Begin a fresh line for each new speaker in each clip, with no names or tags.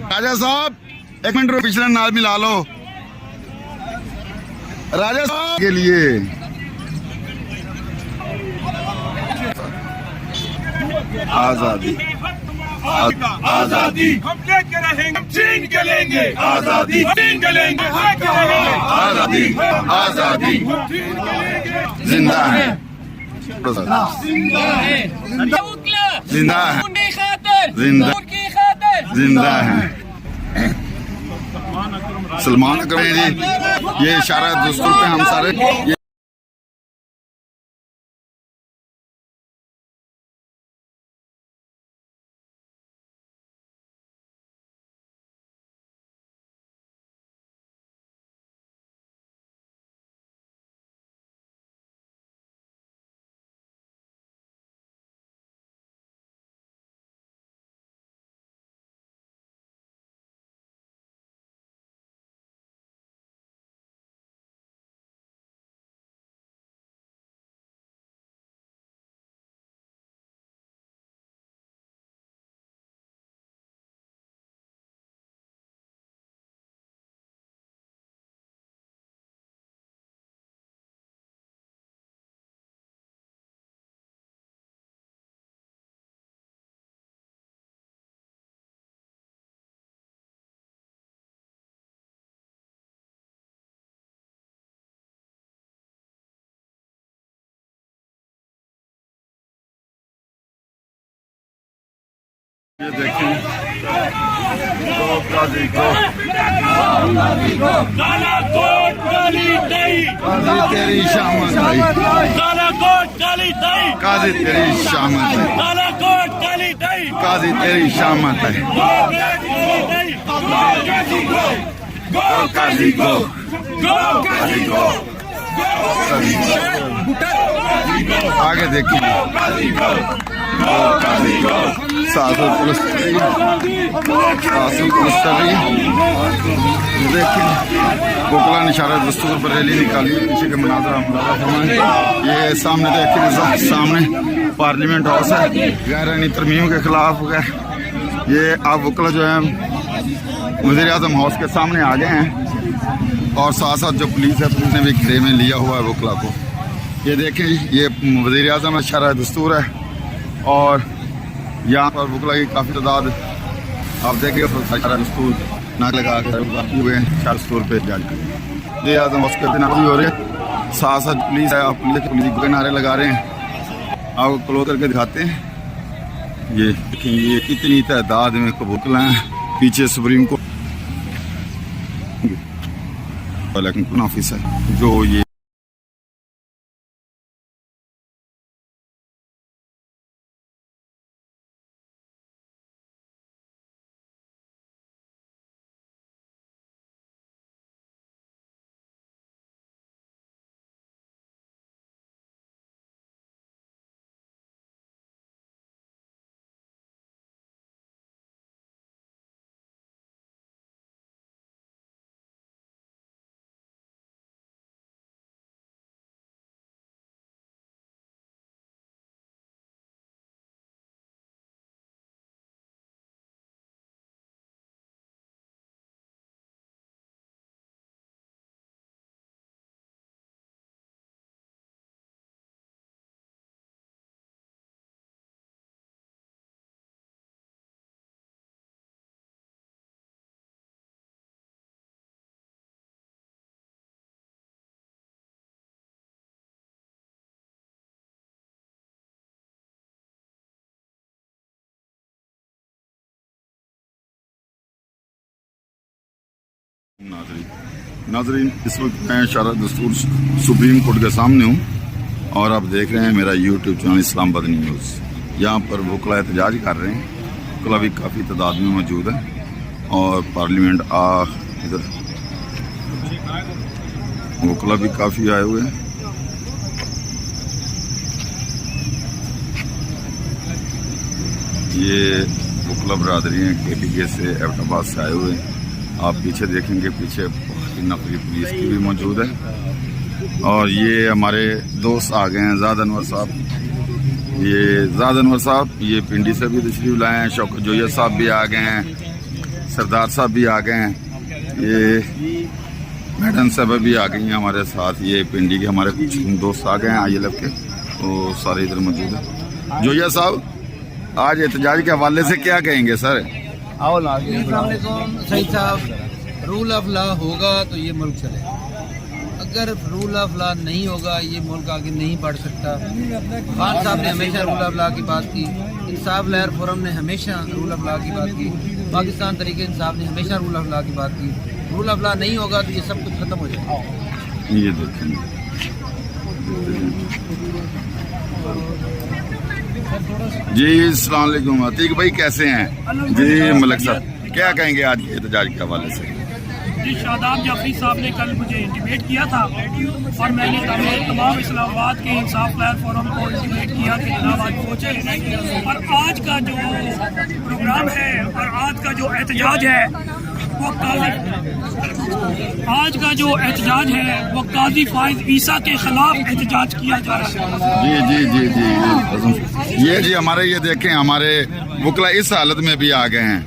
राजा साहब 1 मिनट पिछले नाल मिला लो राजा साहब के लिए। आजादी
आजादी हम लेके रहेंगे, हम छीन के लेंगे आजादी, छीन के लेंगे
आजादी आजादी जिंदा है जिंदा है जिंदा जिंदा है। सलमान अकरम जी ये इशारा दोस्तों पे हम सारे ये देखें
काला कोट काली दही,
तेरी शामत आई
काला कोट काली दही,
काजी तेरी शामत है
काला कोट काली दही,
काजी तेरी शामत है काजी गो आगे देखिए सासू पुलिस देखिए कोकला निशारा दस्तूर पर रैली निकाली पीछे के मनाजर ये सामने देखिए सामने पार्लियामेंट हाउस है गैर तरमीम के खिलाफ ये अब वकला जो है वज़ीर आज़म हाउस के सामने आ गए हैं और साथ साथ जो पुलिस है पुलिस ने भी घेरे में लिया हुआ है वकला को। ये देखें ये वज़ीर आज़म इशारा दस्तूर है और यहाँ पर वकला की काफ़ी तादाद आप देखिए इशारा दस्तूर नाक लगा कर हुए हैं इशारा दस्तूर पे जारी वज़ीर आज़म हाउस के दिन हो रहे साथ साथ पुलिस है आप पुलिस के नारे लगा रहे हैं। आपको क्लोज करके दिखाते हैं ये देखें ये कितनी तादाद में वकला हैं पीछे सुप्रीम कोर्ट लेकिन ऑफिस है जो ये नाजरीन इस वक्त मैं इशारा दस्तूर सुप्रीम कोर्ट के सामने हूँ और आप देख रहे हैं मेरा यूट्यूब चैनल इस्लामाबाद न्यूज़। यहाँ पर वकला एहतजाज कर रहे हैं, वकला भी काफ़ी तादाद में मौजूद है और पार्लियामेंट इधर वकला भी काफ़ी आए हुए हैं। ये वकला बरादरी हैं KPK से एबटाबाद से आए हुए हैं। आप पीछे देखेंगे पीछे नफरी पुलिस की भी मौजूद है और ये हमारे दोस्त आ गए हैं ज़ाद अनवर साहब ये जाद अनवर साहब ये पिंडी से भी तशरीफ लाए हैं, शौकत जोया साहब भी आ गए हैं, सरदार साहब भी आ गए हैं, ये मैडम साहब भी आ गई हैं हमारे साथ। ये पिंडी के हमारे कुछ दोस्त आ गए हैं ILF के, तो सारे इधर मौजूद हैं। जोया साहब आज एहतजाज के हवाले से क्या कहेंगे सर?
सही साहब, रूल ऑफ लॉ होगा तो ये मुल्क चलेगा, अगर रूल ऑफ लॉ नहीं होगा ये मुल्क आगे नहीं बढ़ सकता। खान साहब ने हमेशा रूल ऑफ लॉ की बात की, इंसाफ लहर फोरम ने हमेशा रूल ऑफ लॉ की बात की, पाकिस्तान तरीके इंसाफ ने हमेशा रूल ऑफ लॉ की बात की। रूल ऑफ लॉ नहीं होगा तो ये सब कुछ खत्म हो जाएगा।
ये देखेंगे जी। अस्सलाम वालेकुम अतीक भाई, कैसे हैं जी? मलिक साहब क्या कहेंगे आज के एहतजाज के हवाले से?
जी, शादाब जाफरी साहब ने कल मुझे इंटीमेट किया था और मैंने तमाम इस्लामाबाद के इंसाफ लहर फोरम को इंटीमेट किया कि जनाब आज पहुँचे। और आज का जो प्रोग्राम है और आज का जो एहतजाज है वो काजी फाइज ईसा के खिलाफ एहतजाज किया जा रहा है।
जी ये जी हमारे ये देखें, हमारे वकला इस हालत में भी आ गए हैं।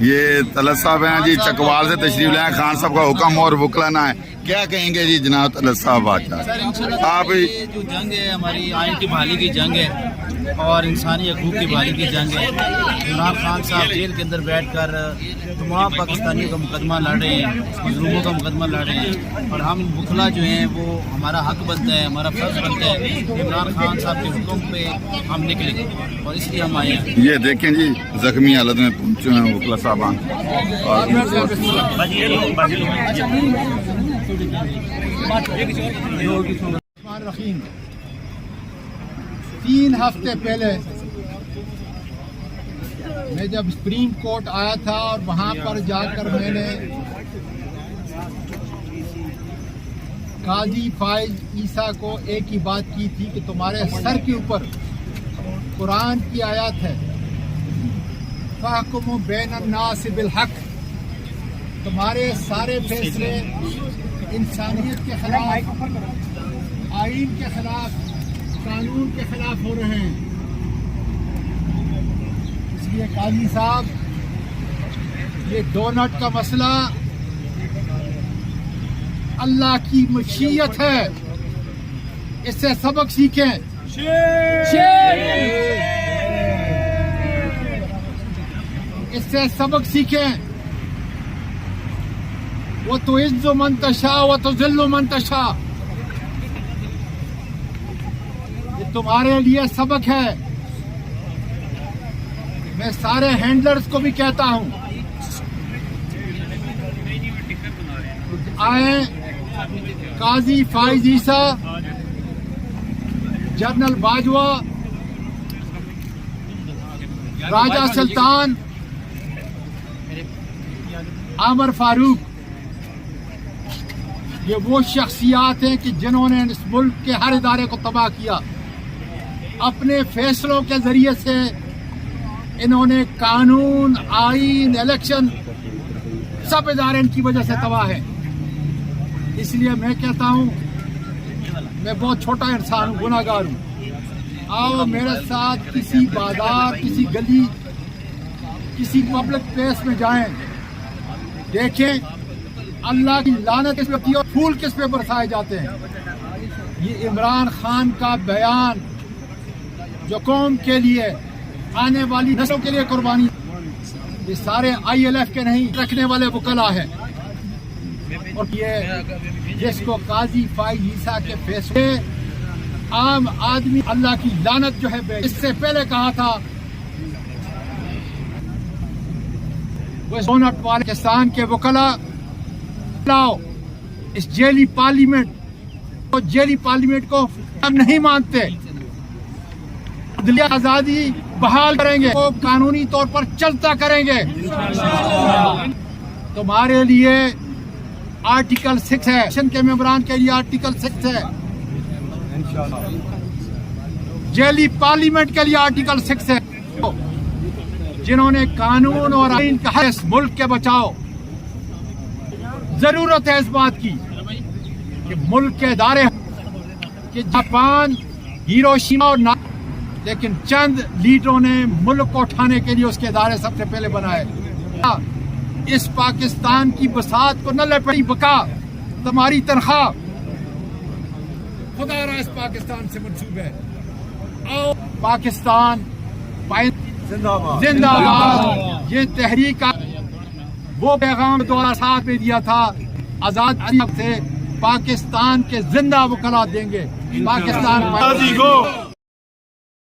ये तलत साहब हैं जी, चकवाल से तशरीफ लाए। खान साहब का हुक्म और वकला ना है, क्या कहेंगे जी जनाब तलत साहब? आज आप
ये जो जंग है हमारी आइन की बहाली की जंग है और इंसानी हकूक़ की बहाली की जंग है। इमरान खान साहब जेल के अंदर बैठकर तमाम पाकिस्तानियों का मुकदमा लड़ रहे हैं, मजलूमों का मुकदमा लड़ रहे हैं और हम वकला जो हैं वो हमारा हक बनता है, हमारा फर्ज बनता है इमरान खान साहब के हुक्म पे हम निकलेंगे और इसलिए हम आए हैं। ये
देखें जी जख्मी हालत में पहुंचे हैं वकला साहबान।
रहीम 3 हफ्ते पहले मैं जब सुप्रीम कोर्ट आया था और वहां पर जाकर मैंने काजी फाइज ईसा को एक ही बात की थी कि तुम्हारे सर के ऊपर कुरान की आयत है, फ़हकुमू बैनन्नास बिलहक, तुम्हारे सारे फैसले इंसानियत के खिलाफ, आइन के खिलाफ, कानून के खिलाफ हो रहे हैं। इसलिए काजी साहब ये डोनट का मसला अल्लाह की मशीयत है, इससे सबक सीखें। इससे सबक सीखें। वो तो इज्जो मंतशा वो तो जिल्लो मंतशा, ये तुम्हारे लिए सबक है। मैं सारे हैंडलर्स को भी कहता हूं, आए काजी फाइज ईसा, जनरल बाजवा, राजा सुल्तान, आमर फारूक, ये वो शख्सियात हैं कि जिन्होंने इस मुल्क के हर इदारे को तबाह किया। अपने फैसलों के जरिए से इन्होंने कानून, आइन, इलेक्शन सब इदारे इनकी वजह से तबाह हैं। इसलिए मैं कहता हूं, मैं बहुत छोटा इंसान हूं, गुनाहगार हूं। आओ मेरे साथ किसी बाजार, किसी गली, किसी पब्लिक प्लेस में जाएं, देखें अल्लाह की लानत किस पे होती है और फूल किस पे बरसाए जाते हैं। ये इमरान खान का बयान जो कौम के लिए, आने वाली नस्लों के लिए कुर्बानी, ये सारे ILF के नहीं रखने वाले वकला है। और ये जिसको काजी फाइज ईसा के फैसले आम आदमी अल्लाह की लानत जो है, इससे पहले कहा था वो सोनट वाले पाकिस्तान के वकला लाओ इस जेली पार्लियामेंट को हम नहीं मानते। दिल्ली आजादी बहाल करेंगे, वो कानूनी तौर पर चलता करेंगे। तुम्हारे लिए आर्टिकल 6 है, के मेंबरान के लिए आर्टिकल 6 है, जेली पार्लियामेंट के लिए आर्टिकल 6 है। जिन्होंने कानून और आइन का इस मुल्क के बचाओ, जरूरत है इस बात की कि मुल्क के इदारे कि जापान, हिरोशिमा और लेकिन चंद लीडरों ने मुल्क को उठाने के लिए उसके इदारे सबसे पहले बनाए। इस पाकिस्तान की बसात को न लपेटी बका तुम्हारी तनख्वाह खुदा रहा इस पाकिस्तान से मंसूब है। आओ पाकिस्तान जिंदाबाद। ये तहरीक वो पैगाम 2007 में दिया था, आजाद से पाकिस्तान के जिंदा वकला देंगे। पाकिस्तान
को